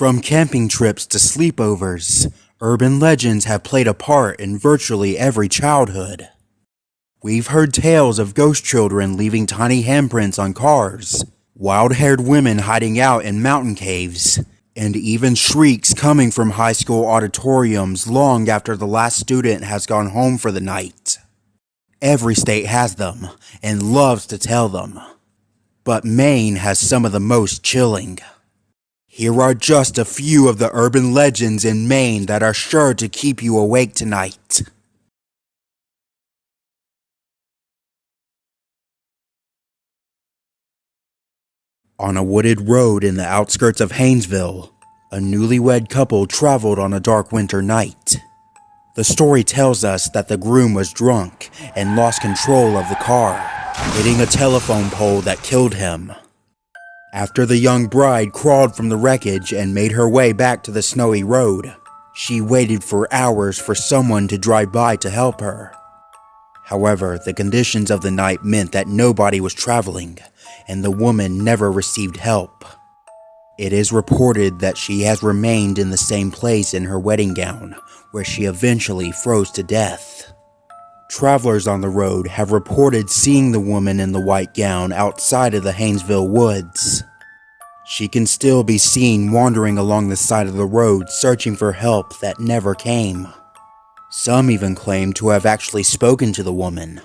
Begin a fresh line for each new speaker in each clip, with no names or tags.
From camping trips to sleepovers, urban legends have played a part in virtually every childhood. We've heard tales of ghost children leaving tiny handprints on cars, wild-haired women hiding out in mountain caves, and even shrieks coming from high school auditoriums long after the last student has gone home for the night. Every state has them, and loves to tell them. But Maine has some of the most chilling. Here are just a few of the urban legends in Maine that are sure to keep you awake tonight. On a wooded road in the outskirts of Haynesville, a newlywed couple traveled on a dark winter night. The story tells us that the groom was drunk and lost control of the car, hitting a telephone pole that killed him. After the young bride crawled from the wreckage and made her way back to the snowy road, she waited for hours for someone to drive by to help her. However, the conditions of the night meant that nobody was traveling, and the woman never received help. It is reported that she has remained in the same place in her wedding gown, where she eventually froze to death. Travelers on the road have reported seeing the woman in the white gown outside of the Haynesville woods. She can still be seen wandering along the side of the road searching for help that never came. Some even claim to have actually spoken to the woman.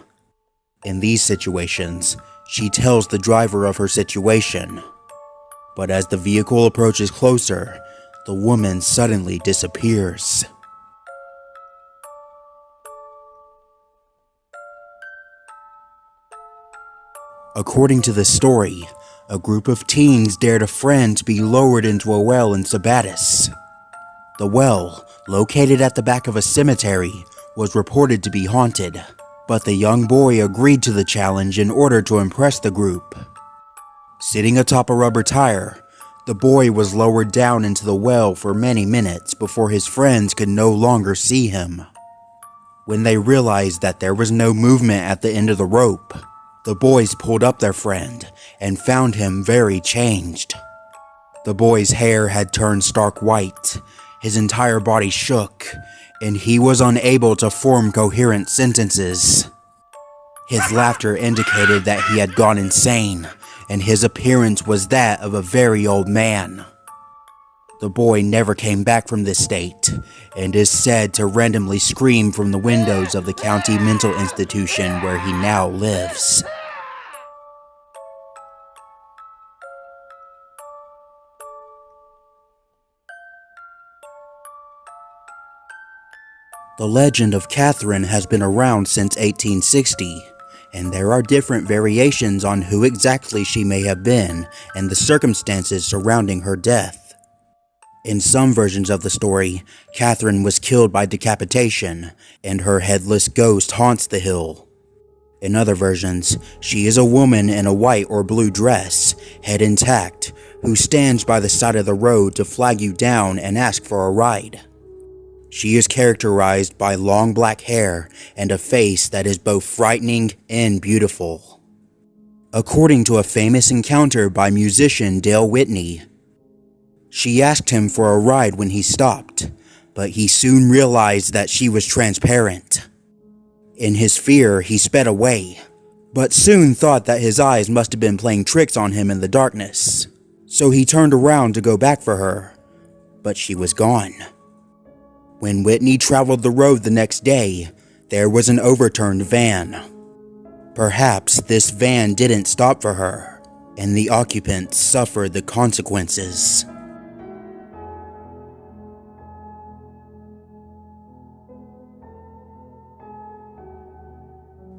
In these situations, she tells the driver of her situation. But as the vehicle approaches closer, the woman suddenly disappears. According to the story, a group of teens dared a friend to be lowered into a well in Sabattus. The well, located at the back of a cemetery, was reported to be haunted, but the young boy agreed to the challenge in order to impress the group. Sitting atop a rubber tire, the boy was lowered down into the well for many minutes before his friends could no longer see him. When they realized that there was no movement at the end of the rope, the boys pulled up their friend and found him very changed. The boy's hair had turned stark white, his entire body shook, and he was unable to form coherent sentences. His laughter indicated that he had gone insane, and his appearance was that of a very old man. The boy never came back from this state, and is said to randomly scream from the windows of the county mental institution where he now lives. The legend of Catherine has been around since 1860, and there are different variations on who exactly she may have been and the circumstances surrounding her death. In some versions of the story, Catherine was killed by decapitation, and her headless ghost haunts the hill. In other versions, she is a woman in a white or blue dress, head intact, who stands by the side of the road to flag you down and ask for a ride. She is characterized by long black hair and a face that is both frightening and beautiful. According to a famous encounter by musician Dale Whitney, she asked him for a ride when he stopped, but he soon realized that she was transparent. In his fear, he sped away, but soon thought that his eyes must have been playing tricks on him in the darkness, so he turned around to go back for her, but she was gone. When Whitney traveled the road the next day, there was an overturned van. Perhaps this van didn't stop for her, and the occupants suffered the consequences.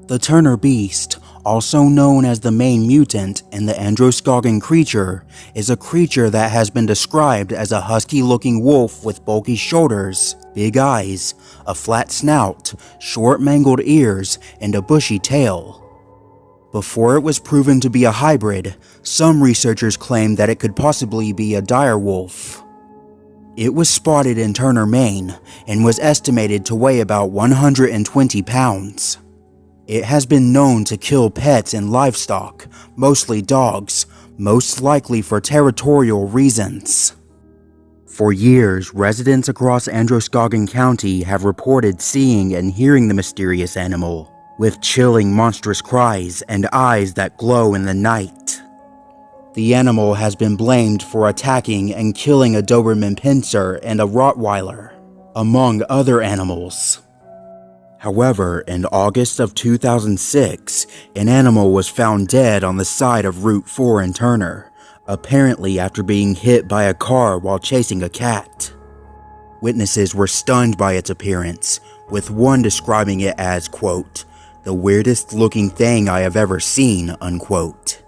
The Turner Beast, also known as the Maine Mutant and the Androscoggin Creature, is a creature that has been described as a husky-looking wolf with bulky shoulders, big eyes, a flat snout, short mangled ears, and a bushy tail. Before it was proven to be a hybrid, some researchers claimed that it could possibly be a direwolf. It was spotted in Turner, Maine, and was estimated to weigh about 120 pounds. It has been known to kill pets and livestock, mostly dogs, most likely for territorial reasons. For years, residents across Androscoggin County have reported seeing and hearing the mysterious animal, with chilling monstrous cries and eyes that glow in the night. The animal has been blamed for attacking and killing a Doberman Pinscher and a Rottweiler, among other animals. However, in August of 2006, an animal was found dead on the side of Route 4 in Turner, apparently after being hit by a car while chasing a cat. Witnesses were stunned by its appearance, with one describing it as, quote, "the weirdest looking thing I have ever seen," unquote.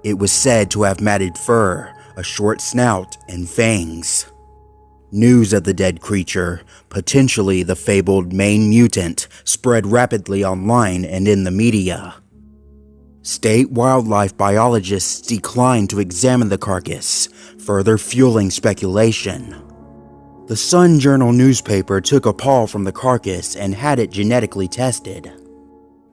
It was said to have matted fur, a short snout, and fangs. News of the dead creature, potentially the fabled Maine mutant, spread rapidly online and in the media. State wildlife biologists declined to examine the carcass, further fueling speculation. The Sun Journal newspaper took a paw from the carcass and had it genetically tested.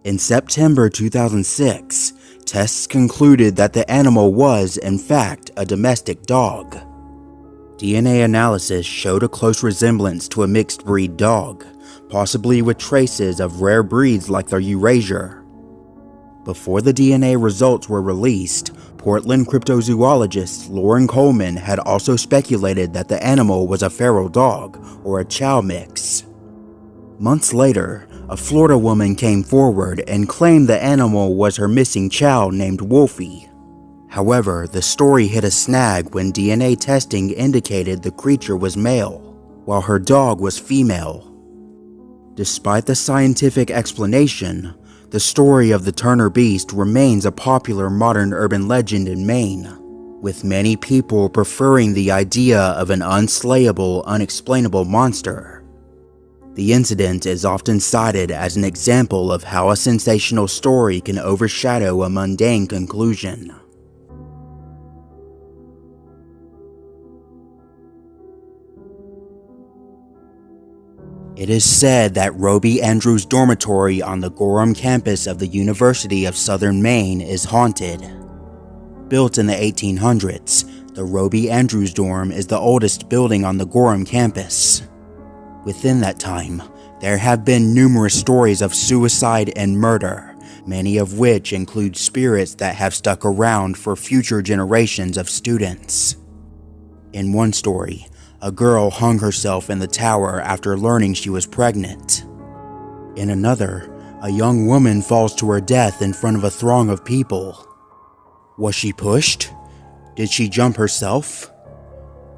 In September 2006, tests concluded that the animal was, in fact, a domestic dog. DNA analysis showed a close resemblance to a mixed breed dog, possibly with traces of rare breeds like the Eurasier. Before the DNA results were released, Portland cryptozoologist Lauren Coleman had also speculated that the animal was a feral dog or a chow mix. Months later, a Florida woman came forward and claimed the animal was her missing chow named Wolfie. However, the story hit a snag when DNA testing indicated the creature was male, while her dog was female. Despite the scientific explanation, the story of the Turner Beast remains a popular modern urban legend in Maine, with many people preferring the idea of an unslayable, unexplainable monster. The incident is often cited as an example of how a sensational story can overshadow a mundane conclusion. It is said that Robie-Andrews Dormitory on the Gorham campus of the University of Southern Maine is haunted. Built in the 1800s, the Robie-Andrews Dorm is the oldest building on the Gorham campus. Within that time, there have been numerous stories of suicide and murder, many of which include spirits that have stuck around for future generations of students. In one story, a girl hung herself in the tower after learning she was pregnant. In another, a young woman falls to her death in front of a throng of people. Was she pushed? Did she jump herself?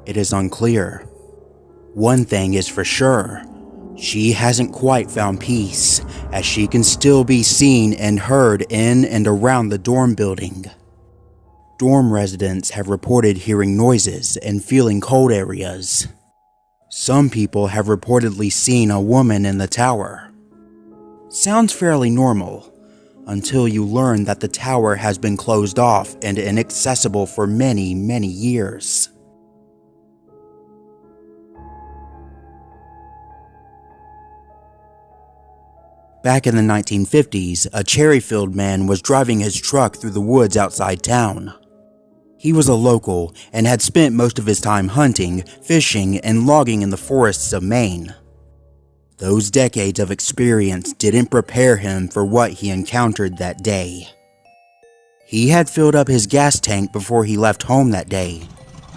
It is unclear. One thing is for sure, she hasn't quite found peace, as she can still be seen and heard in and around the dorm building. Dorm residents have reported hearing noises and feeling cold areas. Some people have reportedly seen a woman in the tower. Sounds fairly normal, until you learn that the tower has been closed off and inaccessible for many, many years. Back in the 1950s, a Cherryfield man was driving his truck through the woods outside town. He was a local and had spent most of his time hunting, fishing, and logging in the forests of Maine. Those decades of experience didn't prepare him for what he encountered that day. He had filled up his gas tank before he left home that day,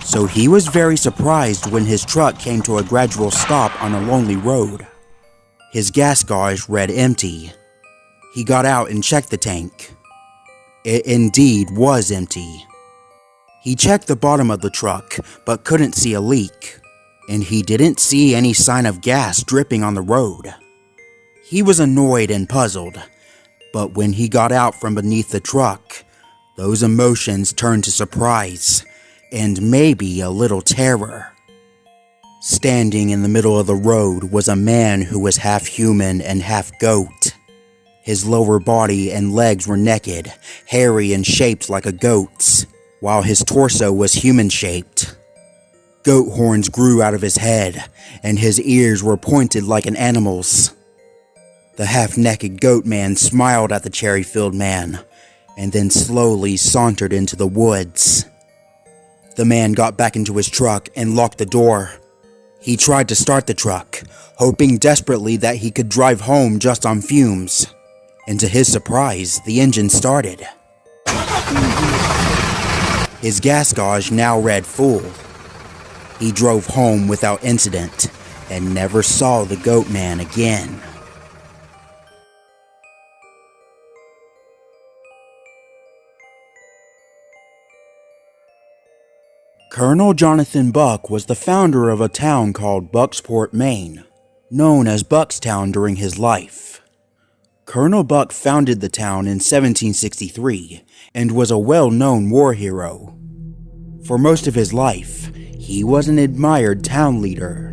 so he was very surprised when his truck came to a gradual stop on a lonely road. His gas gauge read empty. He got out and checked the tank. It indeed was empty. He checked the bottom of the truck, but couldn't see a leak, and he didn't see any sign of gas dripping on the road. He was annoyed and puzzled, but when he got out from beneath the truck, those emotions turned to surprise, and maybe a little terror. Standing in the middle of the road was a man who was half human and half goat. His lower body and legs were naked, hairy and shaped like a goat's, while his torso was human-shaped. Goat horns grew out of his head, and his ears were pointed like an animal's. The half-naked goat man smiled at the Cherryfield man, and then slowly sauntered into the woods. The man got back into his truck and locked the door. He tried to start the truck, hoping desperately that he could drive home just on fumes. And to his surprise, the engine started. His gas gauge now read full. He drove home without incident and never saw the Goatman again. Colonel Jonathan Buck was the founder of a town called Bucksport, Maine, known as Buckstown during his life. Colonel Buck founded the town in 1763 and was a well-known war hero. For most of his life, he was an admired town leader.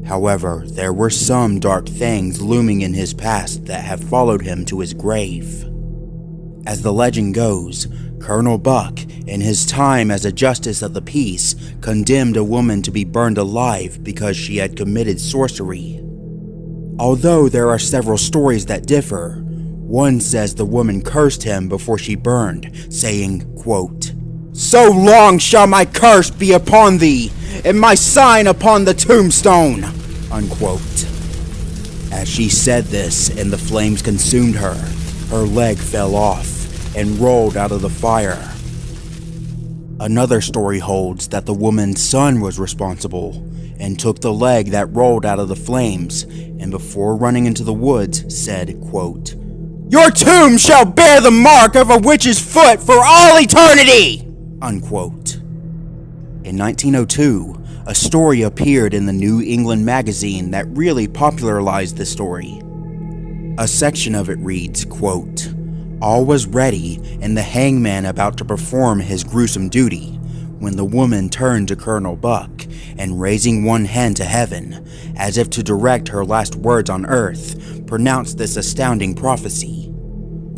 However, there were some dark things looming in his past that have followed him to his grave. As the legend goes, Colonel Buck, in his time as a justice of the peace, condemned a woman to be burned alive because she had committed sorcery. Although there are several stories that differ, one says the woman cursed him before she burned, saying, quote, "So long shall my curse be upon thee, and my sign upon the tombstone," unquote. As she said this and the flames consumed her, her leg fell off and rolled out of the fire. Another story holds that the woman's son was responsible and took the leg that rolled out of the flames and before running into the woods said, quote, "Your tomb shall bear the mark of a witch's foot for all eternity," unquote. In 1902, a story appeared in the New England magazine that really popularized the story. A section of it reads, quote, "All was ready and the hangman about to perform his gruesome duty when the woman turned to Colonel Buck and raising one hand to heaven, as if to direct her last words on earth, pronounced this astounding prophecy.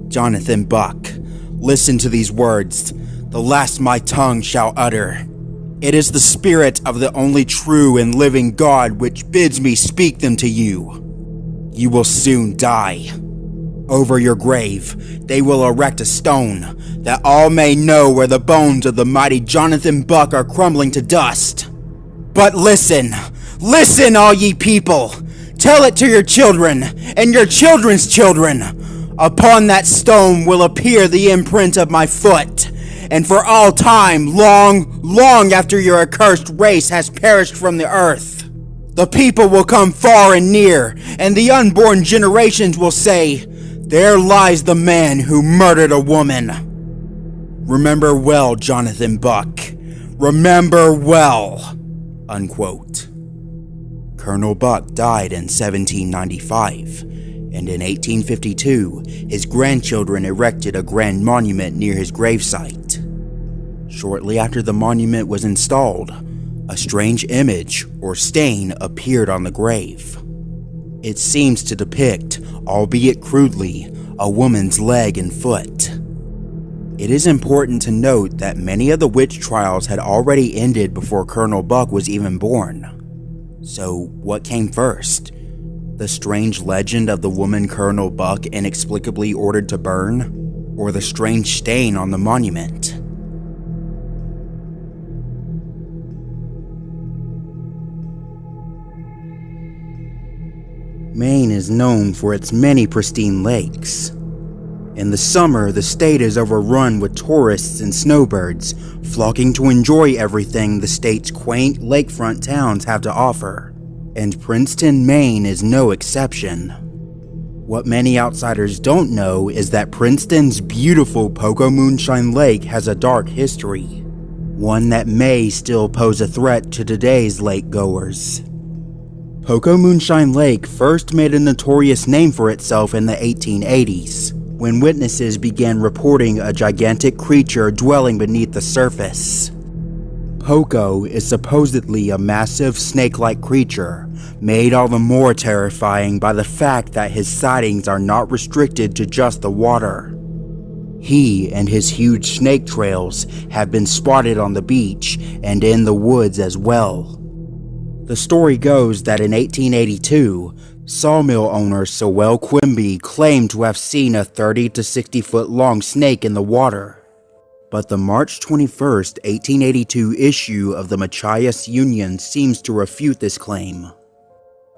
Jonathan Buck, listen to these words, the last my tongue shall utter. It is the spirit of the only true and living God which bids me speak them to you. You will soon die. Over your grave, they will erect a stone, that all may know where the bones of the mighty Jonathan Buck are crumbling to dust. But listen, listen all ye people, tell it to your children, and your children's children. Upon that stone will appear the imprint of my foot, and for all time, long, long after your accursed race has perished from the earth. The people will come far and near, and the unborn generations will say, there lies the man who murdered a woman. Remember well, Jonathan Buck. Remember well," unquote. Colonel Buck died in 1795, and in 1852, his grandchildren erected a grand monument near his gravesite. Shortly after the monument was installed, a strange image or stain appeared on the grave. It seems to depict, albeit crudely, a woman's leg and foot. It is important to note that many of the witch trials had already ended before Colonel Buck was even born. So, what came first? The strange legend of the woman Colonel Buck inexplicably ordered to burn? Or the strange stain on the monument? Maine is known for its many pristine lakes. In the summer, the state is overrun with tourists and snowbirds, flocking to enjoy everything the state's quaint lakefront towns have to offer. And Princeton, Maine is no exception. What many outsiders don't know is that Princeton's beautiful Pocomoonshine Lake has a dark history, one that may still pose a threat to today's lake goers. Pocomoonshine Lake first made a notorious name for itself in the 1880s, when witnesses began reporting a gigantic creature dwelling beneath the surface. Poco is supposedly a massive snake-like creature, made all the more terrifying by the fact that his sightings are not restricted to just the water. He and his huge snake trails have been spotted on the beach and in the woods as well. The story goes that in 1882, sawmill owner Sewell Quimby claimed to have seen a 30 to 60 foot long snake in the water. But the March 21st, 1882 issue of the Machias Union seems to refute this claim.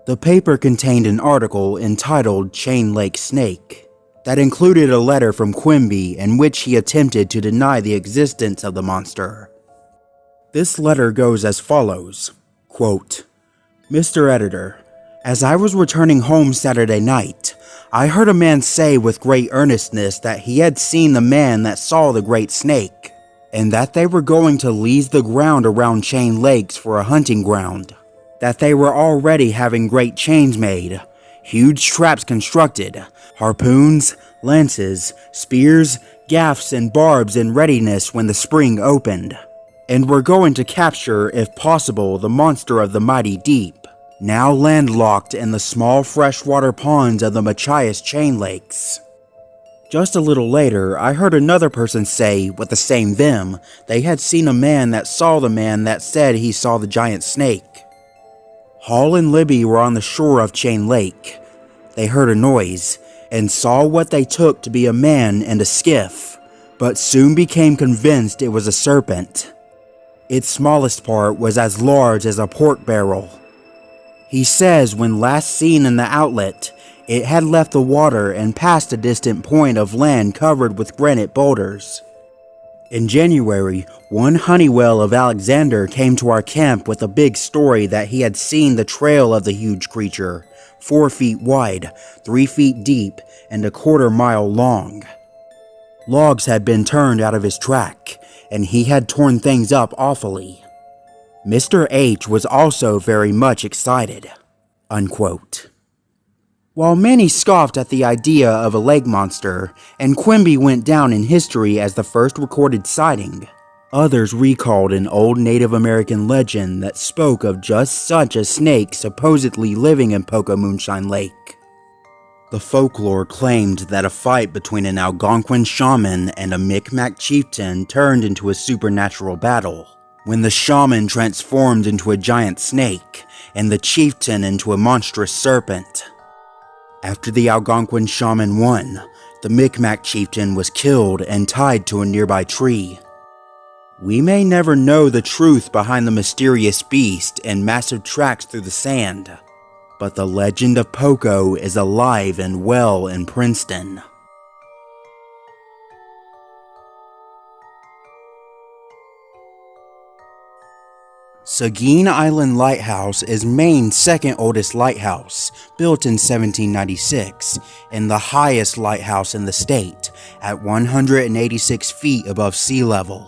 The paper contained an article entitled Chain Lake Snake that included a letter from Quimby in which he attempted to deny the existence of the monster. This letter goes as follows, quote, "Mr. Editor, as I was returning home Saturday night, I heard a man say with great earnestness that he had seen the man that saw the great snake, and that they were going to lease the ground around Chain Lakes for a hunting ground, that they were already having great chains made, huge traps constructed, harpoons, lances, spears, gaffs, and barbs in readiness when the spring opened, and were going to capture, if possible, the monster of the mighty deep, now landlocked in the small freshwater ponds of the Machias Chain Lakes." Just a little later, I heard another person say, with the same vim, they had seen a man that saw the man that said he saw the giant snake. Hall and Libby were on the shore of Chain Lake. They heard a noise, and saw what they took to be a man and a skiff, but soon became convinced it was a serpent. Its smallest part was as large as a pork barrel. He says when last seen in the outlet, it had left the water and passed a distant point of land covered with granite boulders. In January, one Honeywell of Alexander came to our camp with a big story that he had seen the trail of the huge creature, 4 feet wide, 3 feet deep, and a quarter-mile long. Logs had been turned out of his track, and he had torn things up awfully. Mr. H was also very much excited." Unquote. While many scoffed at the idea of a lake monster, and Quimby went down in history as the first recorded sighting, others recalled an old Native American legend that spoke of just such a snake supposedly living in Pocomoonshine Lake. The folklore claimed that a fight between an Algonquin shaman and a Micmac chieftain turned into a supernatural battle, when the shaman transformed into a giant snake, and the chieftain into a monstrous serpent. After the Algonquin shaman won, the Micmac chieftain was killed and tied to a nearby tree. We may never know the truth behind the mysterious beast and massive tracks through the sand, but the legend of Poco is alive and well in Princeton. Seguin Island Lighthouse is Maine's second oldest lighthouse, built in 1796, and the highest lighthouse in the state, at 186 feet above sea level.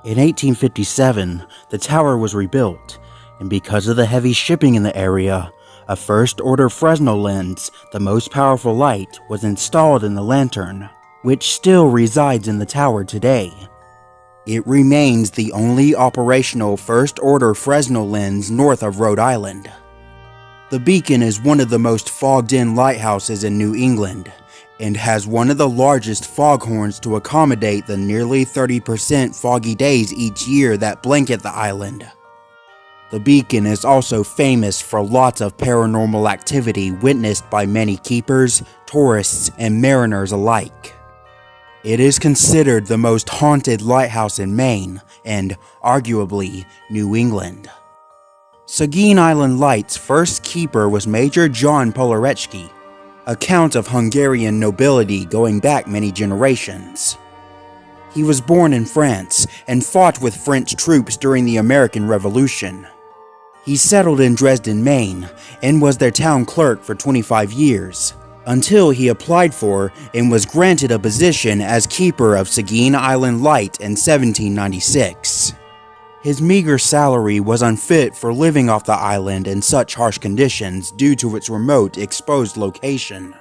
In 1857, the tower was rebuilt, and because of the heavy shipping in the area, a first-order Fresnel lens, the most powerful light, was installed in the lantern, which still resides in the tower today. It remains the only operational first-order Fresnel lens north of Rhode Island. The beacon is one of the most fogged-in lighthouses in New England, and has one of the largest foghorns to accommodate the nearly 30% foggy days each year that blanket the island. The beacon is also famous for lots of paranormal activity witnessed by many keepers, tourists, and mariners alike. It is considered the most haunted lighthouse in Maine, and, arguably, New England. Seguin Island Light's first keeper was Major John Polareczki, a count of Hungarian nobility going back many generations. He was born in France, and fought with French troops during the American Revolution. He settled in Dresden, Maine, and was their town clerk for 25 years. Until he applied for and was granted a position as keeper of Seguin Island Light in 1796. His meager salary was unfit for living off the island in such harsh conditions due to its remote, exposed location,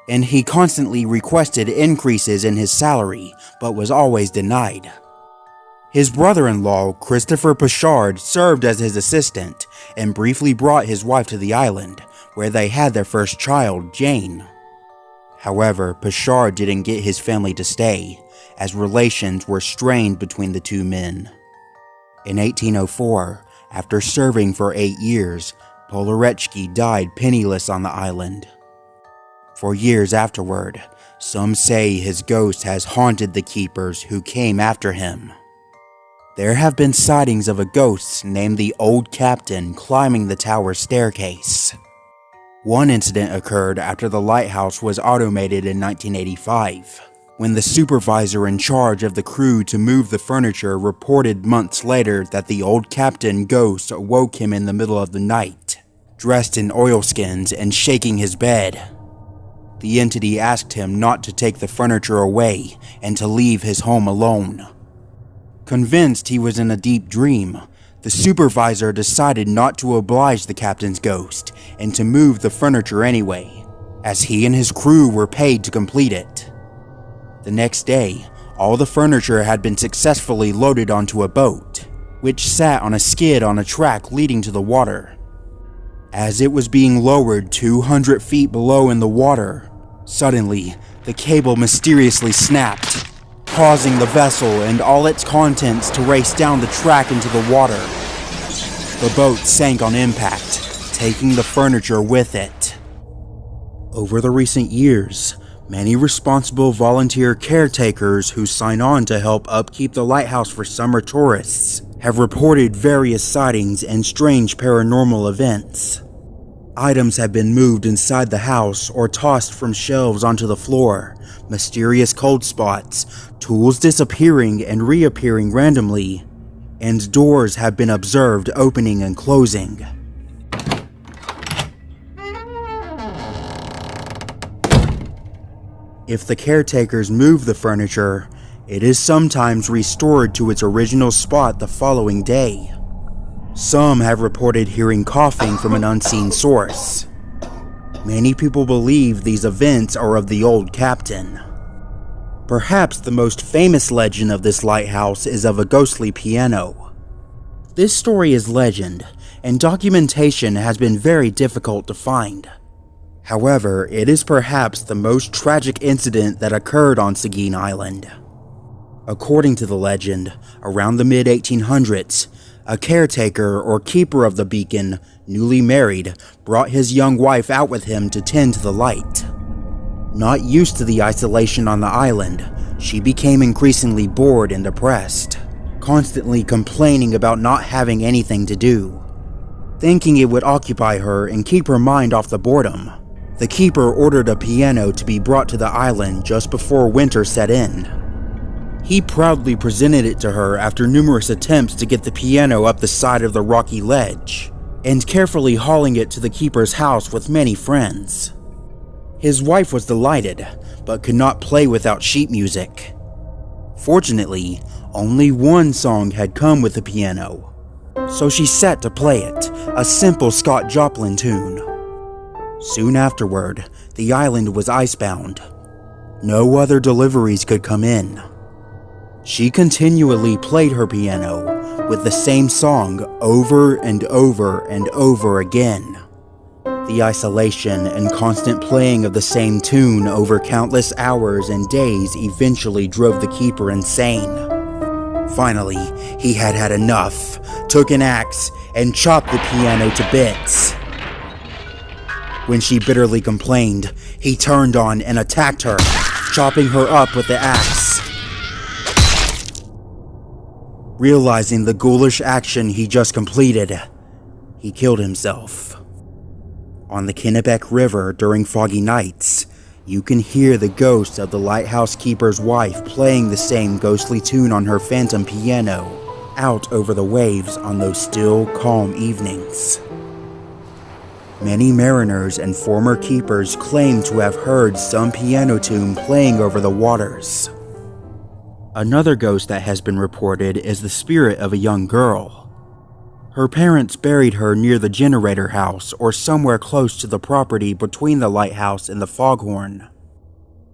and he constantly requested increases in his salary, but was always denied. His brother-in-law, Christopher Pichard, served as his assistant, and briefly brought his wife to the island, where they had their first child, Jane. However, Pichard didn't get his family to stay, as relations were strained between the two men. In 1804, after serving for 8 years, Polareczki died penniless on the island. For years afterward, some say his ghost has haunted the keepers who came after him. There have been sightings of a ghost named the Old Captain climbing the tower staircase. One incident occurred after the lighthouse was automated in 1985, when the supervisor in charge of the crew to move the furniture reported months later that the Old Captain ghost awoke him in the middle of the night, dressed in oilskins and shaking his bed. The entity asked him not to take the furniture away and to leave his home alone. Convinced he was in a deep dream, the supervisor decided not to oblige the captain's ghost and to move the furniture anyway, as he and his crew were paid to complete it. The next day, all the furniture had been successfully loaded onto a boat, which sat on a skid on a track leading to the water. As it was being lowered 200 feet below in the water, suddenly the cable mysteriously snapped, causing the vessel and all its contents to race down the track into the water. The boat sank on impact, taking the furniture with it. Over the recent years, many responsible volunteer caretakers who sign on to help upkeep the lighthouse for summer tourists have reported various sightings and strange paranormal events. Items have been moved inside the house or tossed from shelves onto the floor, mysterious cold spots, tools disappearing and reappearing randomly, and doors have been observed opening and closing. If the caretakers move the furniture, it is sometimes restored to its original spot the following day. Some have reported hearing coughing from an unseen source. Many people believe these events are of the Old Captain. Perhaps the most famous legend of this lighthouse is of a ghostly piano. This story is legend, and documentation has been very difficult to find. However, it is perhaps the most tragic incident that occurred on Seguin Island. According to the legend, around the mid-1800s, a caretaker or keeper of the beacon, newly married, brought his young wife out with him to tend to the light. Not used to the isolation on the island, she became increasingly bored and depressed, constantly complaining about not having anything to do. Thinking it would occupy her and keep her mind off the boredom, the keeper ordered a piano to be brought to the island just before winter set in. He proudly presented it to her after numerous attempts to get the piano up the side of the rocky ledge, and carefully hauling it to the keeper's house with many friends. His wife was delighted, but could not play without sheet music. Fortunately, only one song had come with the piano, so she sat to play it, a simple Scott Joplin tune. Soon afterward, the island was icebound. No other deliveries could come in. She continually played her piano with the same song over and over and over again. The isolation and constant playing of the same tune over countless hours and days eventually drove the keeper insane. Finally, he had had enough, took an axe, and chopped the piano to bits. When she bitterly complained, he turned on and attacked her, chopping her up with the axe. Realizing the ghoulish action he just completed, he killed himself. On the Kennebec River during foggy nights, you can hear the ghost of the lighthouse keeper's wife playing the same ghostly tune on her phantom piano out over the waves on those still, calm evenings. Many mariners and former keepers claim to have heard some piano tune playing over the waters. Another ghost that has been reported is the spirit of a young girl. Her parents buried her near the generator house or somewhere close to the property between the lighthouse and the foghorn.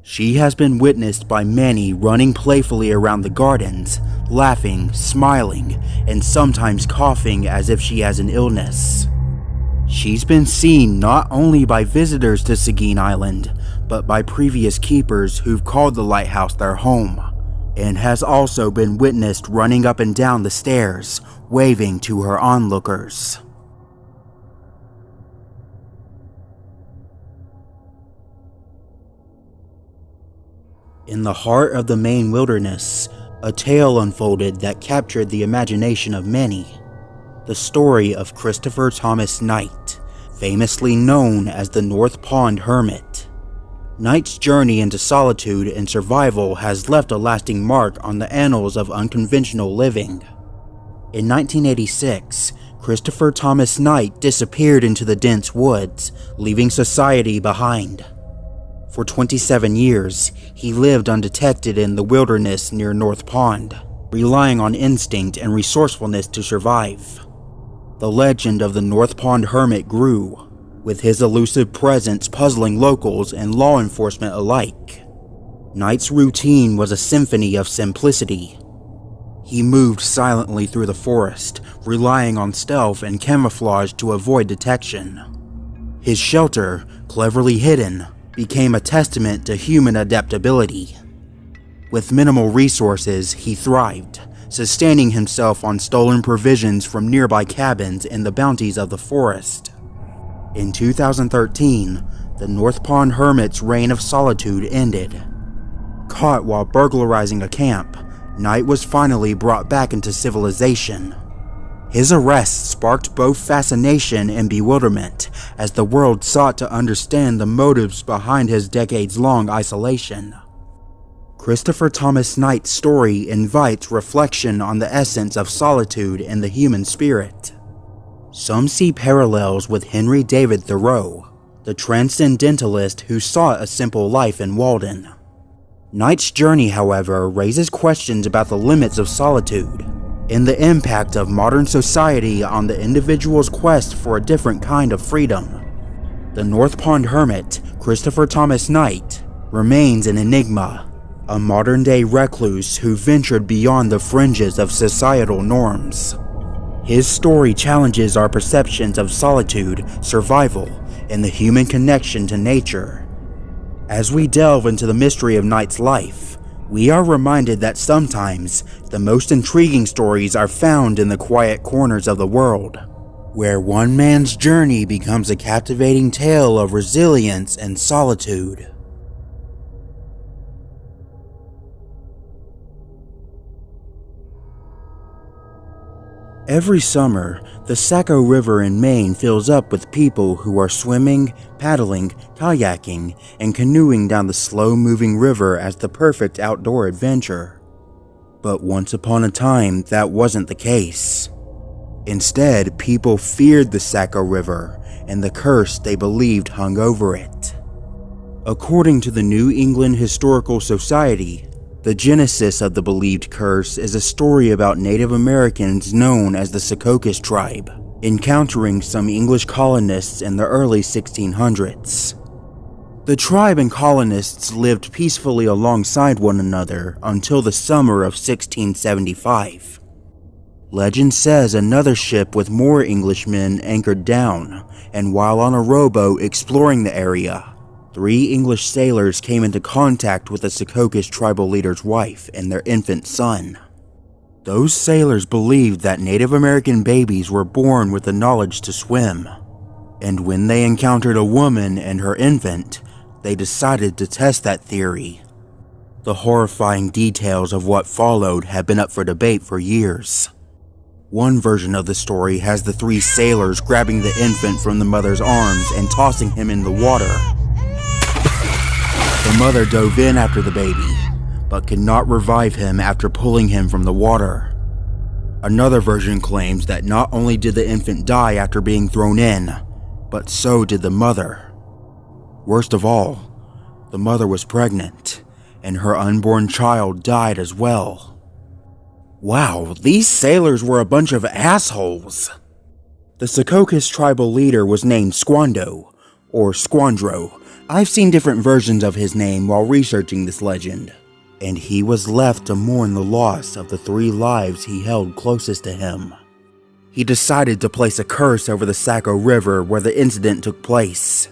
She has been witnessed by many running playfully around the gardens, laughing, smiling, and sometimes coughing as if she has an illness. She's been seen not only by visitors to Seguin Island, but by previous keepers who've called the lighthouse their home, and has also been witnessed running up and down the stairs, waving to her onlookers. In the heart of the Maine wilderness, a tale unfolded that captured the imagination of many. The story of Christopher Thomas Knight, famously known as the North Pond Hermit. Knight's journey into solitude and survival has left a lasting mark on the annals of unconventional living. In 1986, Christopher Thomas Knight disappeared into the dense woods, leaving society behind. For 27 years, he lived undetected in the wilderness near North Pond, relying on instinct and resourcefulness to survive. The legend of the North Pond Hermit grew, with his elusive presence puzzling locals and law enforcement alike. Knight's routine was a symphony of simplicity. He moved silently through the forest, relying on stealth and camouflage to avoid detection. His shelter, cleverly hidden, became a testament to human adaptability. With minimal resources, he thrived, sustaining himself on stolen provisions from nearby cabins and the bounties of the forest. In 2013, the North Pond Hermit's reign of solitude ended. Caught while burglarizing a camp, Knight was finally brought back into civilization. His arrest sparked both fascination and bewilderment as the world sought to understand the motives behind his decades-long isolation. Christopher Thomas Knight's story invites reflection on the essence of solitude and the human spirit. Some see parallels with Henry David Thoreau, the transcendentalist who sought a simple life in Walden. Knight's journey, however, raises questions about the limits of solitude and the impact of modern society on the individual's quest for a different kind of freedom. The North Pond Hermit, Christopher Thomas Knight, remains an enigma, a modern-day recluse who ventured beyond the fringes of societal norms. His story challenges our perceptions of solitude, survival, and the human connection to nature. As we delve into the mystery of Knight's life, we are reminded that sometimes the most intriguing stories are found in the quiet corners of the world, where one man's journey becomes a captivating tale of resilience and solitude. Every summer, the Saco River in Maine fills up with people who are swimming, paddling, kayaking, and canoeing down the slow-moving river as the perfect outdoor adventure. But once upon a time, that wasn't the case. Instead, people feared the Saco River and the curse they believed hung over it. According to the New England Historical Society, the genesis of the believed curse is a story about Native Americans known as the Secocas tribe, encountering some English colonists in the early 1600s. The tribe and colonists lived peacefully alongside one another until the summer of 1675. Legend says another ship with more Englishmen anchored down, and while on a rowboat exploring the area, 3 English sailors came into contact with the Secocas tribal leader's wife and their infant son. Those sailors believed that Native American babies were born with the knowledge to swim, and when they encountered a woman and her infant, they decided to test that theory. The horrifying details of what followed have been up for debate for years. One version of the story has the 3 sailors grabbing the infant from the mother's arms and tossing him in the water. The mother dove in after the baby, but could not revive him after pulling him from the water. Another version claims that not only did the infant die after being thrown in, but so did the mother. Worst of all, the mother was pregnant, and her unborn child died as well. Wow, these sailors were a bunch of assholes. The Secocas tribal leader was named Squando, or Squandro. I've seen different versions of his name while researching this legend, and he was left to mourn the loss of the 3 lives he held closest to him. He decided to place a curse over the Saco River where the incident took place.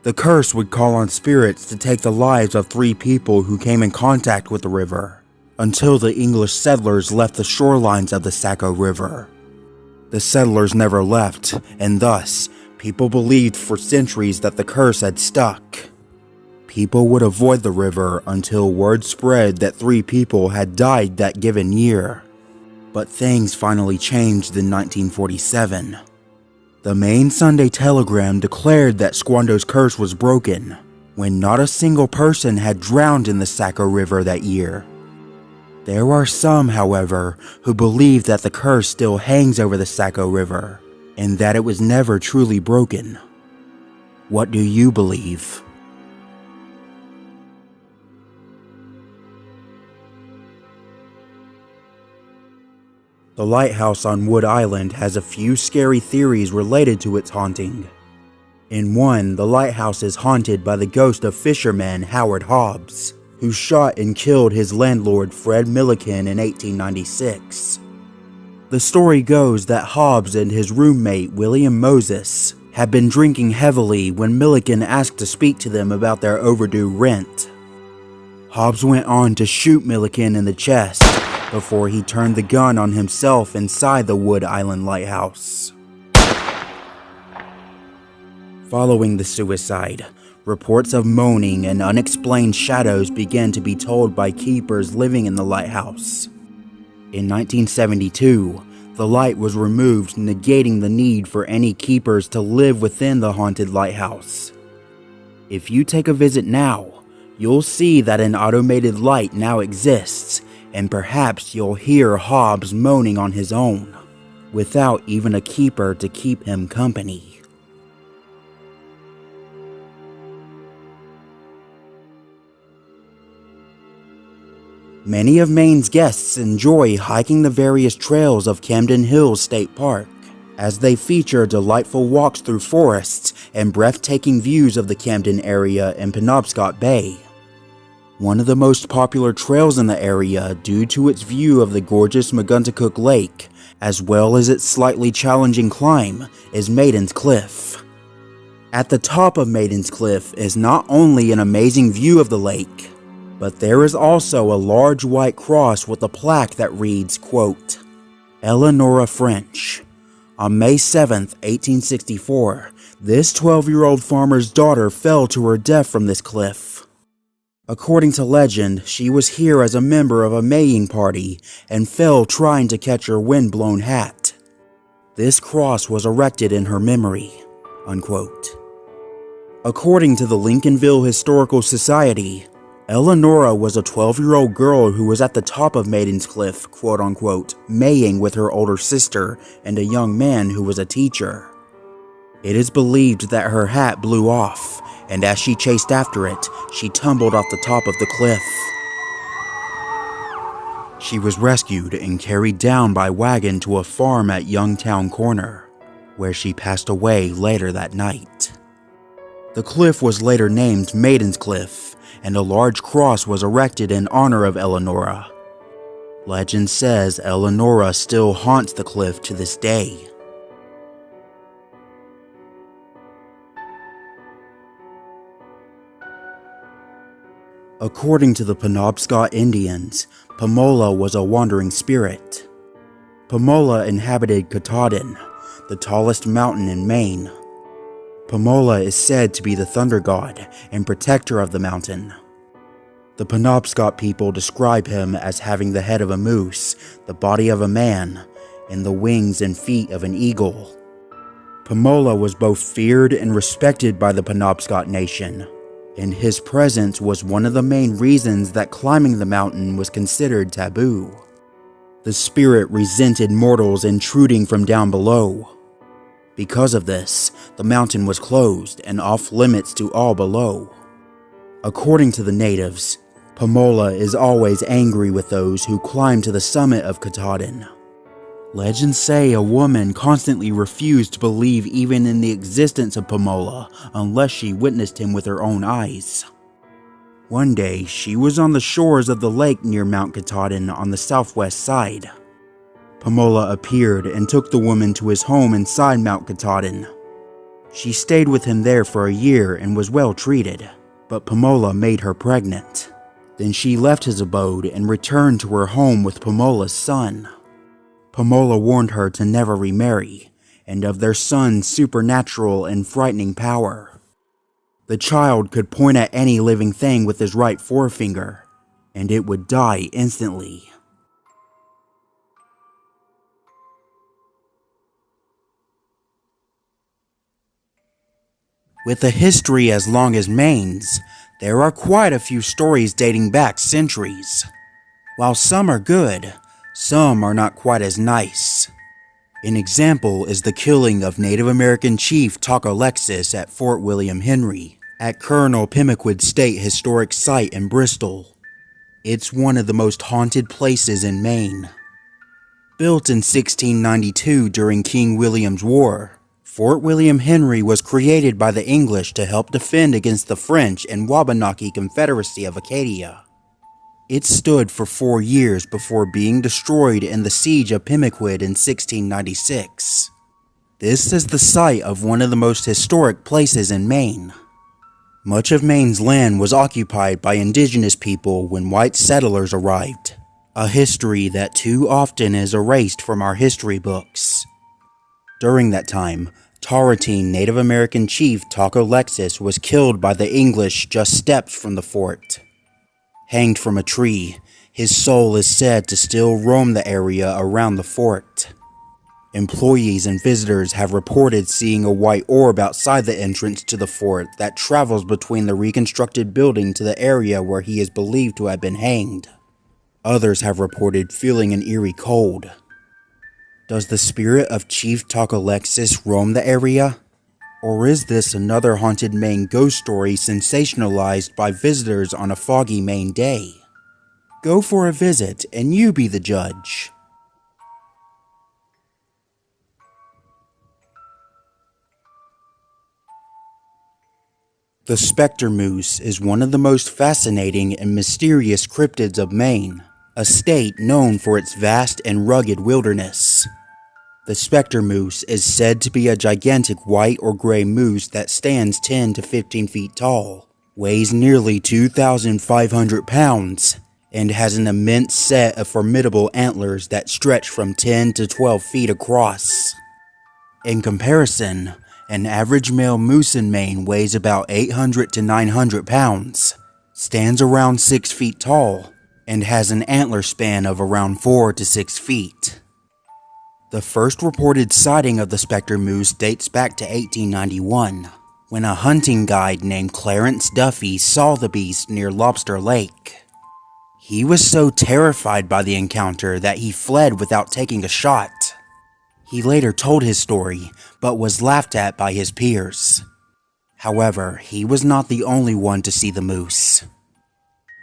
The curse would call on spirits to take the lives of 3 people who came in contact with the river, until the English settlers left the shorelines of the Saco River. The settlers never left, and thus, people believed for centuries that the curse had stuck. people would avoid the river until word spread that 3 people had died that given year. But things finally changed in 1947. The Maine Sunday Telegram declared that Squando's curse was broken, when not a single person had drowned in the Saco River that year. There are some, however, who believe that the curse still hangs over the Saco River, and that it was never truly broken. What do you believe? The lighthouse on Wood Island has a few scary theories related to its haunting. In one, the lighthouse is haunted by the ghost of fisherman Howard Hobbs, who shot and killed his landlord Fred Milliken in 1896. The story goes that Hobbs and his roommate William Moses had been drinking heavily when Milliken asked to speak to them about their overdue rent. Hobbs went on to shoot Milliken in the chest before he turned the gun on himself inside the Wood Island Lighthouse. Following the suicide, reports of moaning and unexplained shadows began to be told by keepers living in the lighthouse. In 1972, the light was removed, negating the need for any keepers to live within the haunted lighthouse. If you take a visit now, you'll see that an automated light now exists, and perhaps you'll hear Hobbs moaning on his own, without even a keeper to keep him company. Many of Maine's guests enjoy hiking the various trails of Camden Hills State Park, as they feature delightful walks through forests and breathtaking views of the Camden area and Penobscot Bay. One of the most popular trails in the area due to its view of the gorgeous Maguntacook Lake, as well as its slightly challenging climb, is Maiden's Cliff. At the top of Maiden's Cliff is not only an amazing view of the lake, but there is also a large white cross with a plaque that reads, quote, Eleanora French. On May 7, 1864, this 12-year-old farmer's daughter fell to her death from this cliff. According to legend, she was here as a member of a Maying party and fell trying to catch her wind-blown hat. This cross was erected in her memory, unquote. According to the Lincolnville Historical Society, Eleanora was a 12-year-old girl who was at the top of Maiden's Cliff, quote-unquote, maying with her older sister and a young man who was a teacher. It is believed that her hat blew off, and as she chased after it, she tumbled off the top of the cliff. She was rescued and carried down by wagon to a farm at Youngtown Corner, where she passed away later that night. The cliff was later named Maiden's Cliff, and a large cross was erected in honor of Eleanora. Legend says Eleanora still haunts the cliff to this day. According to the Penobscot Indians, Pomola was a wandering spirit. Pomola inhabited Katahdin, the tallest mountain in Maine. Pomola is said to be the thunder god and protector of the mountain. The Penobscot people describe him as having the head of a moose, the body of a man, and the wings and feet of an eagle. Pomola was both feared and respected by the Penobscot nation, and his presence was one of the main reasons that climbing the mountain was considered taboo. The spirit resented mortals intruding from down below. Because of this, the mountain was closed and off limits to all below. According to the natives, Pomola is always angry with those who climb to the summit of Katahdin. Legends say a woman constantly refused to believe even in the existence of Pomola unless she witnessed him with her own eyes. One day, she was on the shores of the lake near Mount Katahdin on the southwest side. Pomola appeared and took the woman to his home inside Mount Katahdin. She stayed with him there for a year and was well treated, but Pomola made her pregnant. Then she left his abode and returned to her home with Pomola's son. Pomola warned her to never remarry, and of their son's supernatural and frightening power. The child could point at any living thing with his right forefinger, and it would die instantly. With a history as long as Maine's, there are quite a few stories dating back centuries. While some are good, some are not quite as nice. An example is the killing of Native American chief Tocalexis at Fort William Henry, at Colonel Pemaquid State Historic Site in Bristol. It's one of the most haunted places in Maine. Built in 1692 during King William's War, Fort William Henry was created by the English to help defend against the French and Wabanaki Confederacy of Acadia. It stood for 4 years before being destroyed in the Siege of Pemaquid in 1696. This is the site of one of the most historic places in Maine. Much of Maine's land was occupied by indigenous people when white settlers arrived, a history that too often is erased from our history books. During that time, Taratine Native American chief Tocalexis was killed by the English just steps from the fort. Hanged from a tree, his soul is said to still roam the area around the fort. Employees and visitors have reported seeing a white orb outside the entrance to the fort that travels between the reconstructed building to the area where he is believed to have been hanged. Others have reported feeling an eerie cold. Does the spirit of Chief Tocalexis roam the area? Or is this another haunted Maine ghost story sensationalized by visitors on a foggy Maine day? Go for a visit and you be the judge. The Spectre Moose is one of the most fascinating and mysterious cryptids of Maine, a state known for its vast and rugged wilderness. The Spectre Moose is said to be a gigantic white or gray moose that stands 10 to 15 feet tall, weighs nearly 2,500 pounds, and has an immense set of formidable antlers that stretch from 10 to 12 feet across. In comparison, an average male moose in Maine weighs about 800 to 900 pounds, stands around 6 feet tall, and has an antler span of around 4 to 6 feet. The first reported sighting of the Spectre Moose dates back to 1891, when a hunting guide named Clarence Duffy saw the beast near Lobster Lake. He was so terrified by the encounter that he fled without taking a shot. He later told his story, but was laughed at by his peers. However, he was not the only one to see the moose.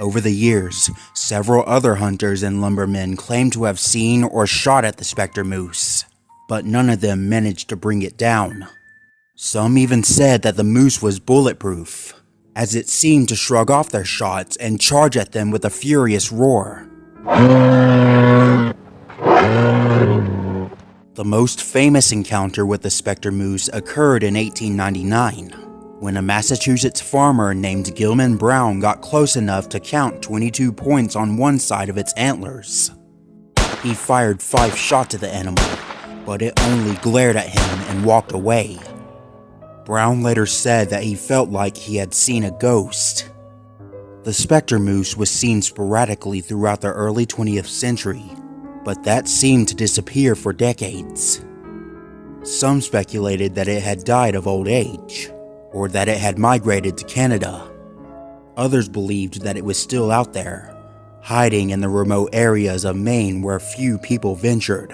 Over the years, several other hunters and lumbermen claimed to have seen or shot at the Spectre Moose, but none of them managed to bring it down. Some even said that the moose was bulletproof, as it seemed to shrug off their shots and charge at them with a furious roar. The most famous encounter with the Spectre Moose occurred in 1899, when a Massachusetts farmer named Gilman Brown got close enough to count 22 points on one side of its antlers. He fired 5 shots at the animal, but it only glared at him and walked away. Brown later said that he felt like he had seen a ghost. The Spectre Moose was seen sporadically throughout the early 20th century, but that seemed to disappear for decades. Some speculated that it had died of old age, or that it had migrated to Canada. Others believed that it was still out there, hiding in the remote areas of Maine where few people ventured.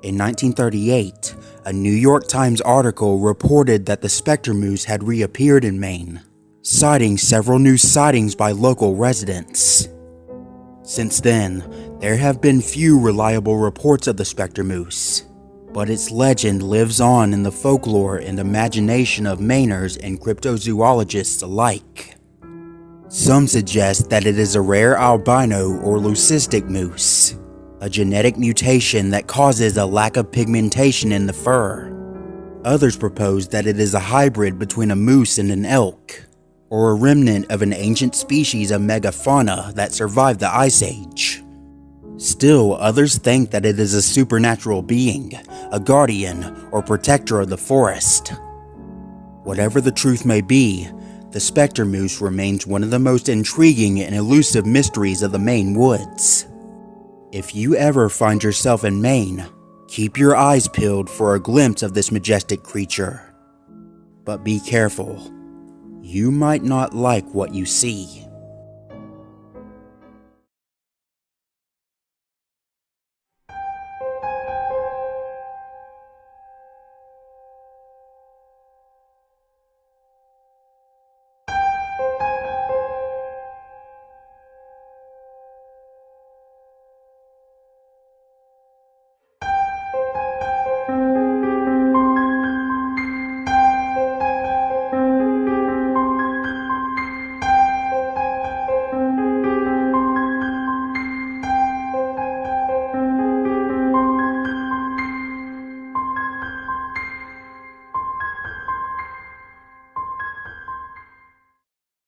In 1938, a New York Times article reported that the Spectre Moose had reappeared in Maine, citing several new sightings by local residents. Since then, there have been few reliable reports of the Spectre Moose, but its legend lives on in the folklore and imagination of Mainers and cryptozoologists alike. Some suggest that it is a rare albino or leucistic moose, a genetic mutation that causes a lack of pigmentation in the fur. Others propose that it is a hybrid between a moose and an elk, or a remnant of an ancient species of megafauna that survived the Ice Age. Still, others think that it is a supernatural being, a guardian or protector of the forest. Whatever the truth may be, the Spectre Moose remains one of the most intriguing and elusive mysteries of the Maine woods. If you ever find yourself in Maine, keep your eyes peeled for a glimpse of this majestic creature. But be careful, you might not like what you see.